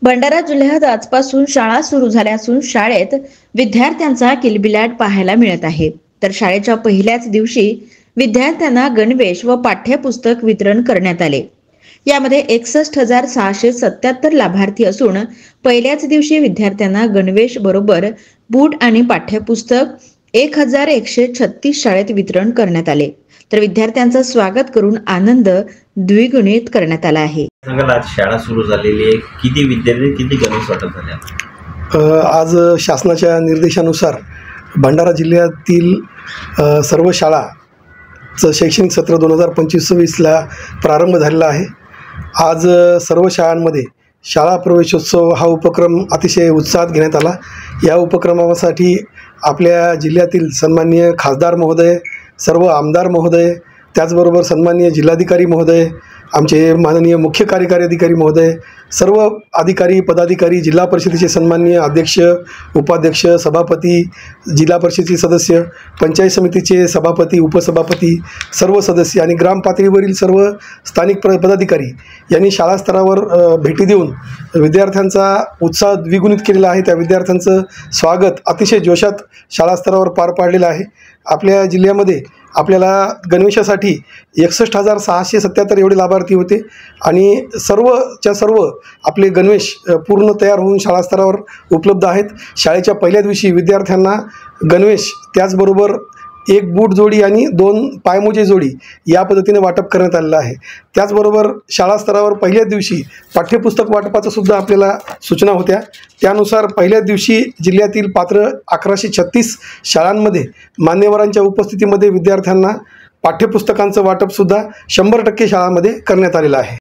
भंडारा जिल्ह्यात आजपासून शाळा सुरू झाल्या असून शाळेत विद्यार्थ्यांचा किलबिलाट पाहायला मिळत आहे। तर शाळेच्या पहिल्याच दिवशी विद्यार्थ्यांना गणवेश व पाठ्यपुस्तक वितरण करण्यात आले। यामध्ये 61,677 लाभार्थी असून पहिल्याच दिवशी विद्यार्थ्यांना गणवेश बरोबर बूट आणि पाठ्यपुस्तक 1,136 शाळेत वितरण करण्यात आले। तर विद्यार्थ्यांचं स्वागत करून आनंद द्विगुणित करण्यात आला आहे। सांगाल, आज शाळा सुरू झालेली आहे, किती विद्यार्थी किती गणवेश वाटप झाले? आज शासनाच्या निर्देशानुसार भंडारा जिल्ह्यातील सर्व शाळाचं शैक्षणिक सत्र 2025-26ला प्रारंभ झालेला आहे। आज सर्व शाळांमध्ये शाळा प्रवेशोत्सव हा उपक्रम अतिशय उत्साहात घेण्यात आला। या उपक्रमासाठी आपल्या जिल्ह्यातील सन्माननीय खासदार महोदय, सर्व आमदार महोदय, त्याचबरोबर सन्माननीय जिल्हाधिकारी महोदय, आमचे माननीय मुख्य कार्यकारी अधिकारी महोदय, सर्व अधिकारी पदाधिकारी, जिल्हा परिषदेचे सन्माननीय अध्यक्ष, उपाध्यक्ष, सभापती, जिल्हा परिषदेचे सदस्य, पंचायत समितीचे सभापती, उपसभापती, सर्व सदस्य आणि ग्राम पातळीवरील सर्व स्थानिक पदाधिकारी यांनी शाळा स्तरावर भेटी देऊन विद्यार्थ्यांचा उत्साह द्विगुणित केलेला आहे। त्या विद्यार्थ्यांचं स्वागत अतिशय जोशात शाळा स्तरावर पार पाडलेलं आहे। आपल्या जिल्ह्यामध्ये आपल्याला गणवेशासाठी 61,677 एवढे लाभार्थी होते आणि सर्वच्या सर्व आपले गणवेश पूर्ण तयार होऊन शाळा स्तरावर उपलब्ध आहेत। शाळेच्या पहिल्या दिवशी विद्यार्थ्यांना गणवेश, त्याचबरोबर 1 बूट जोडी आणि 2 पायमोजे जोडी या पद्धतीने वाटप करण्यात आलेलं आहे। त्याचबरोबर शाळा स्तरावर पहिल्याच दिवशी पाठ्यपुस्तक वाटपाचं सुद्धा आपल्याला सूचना होत्या। त्यानुसार पहिल्याच दिवशी जिल्ह्यातील पात्र 1136 शाळांमध्ये मान्यवरांच्या उपस्थितीमध्ये विद्यार्थ्यांना पाठ्यपुस्तकांचं वाटपसुद्धा 100% शाळांमध्ये करण्यात आलेलं आहे।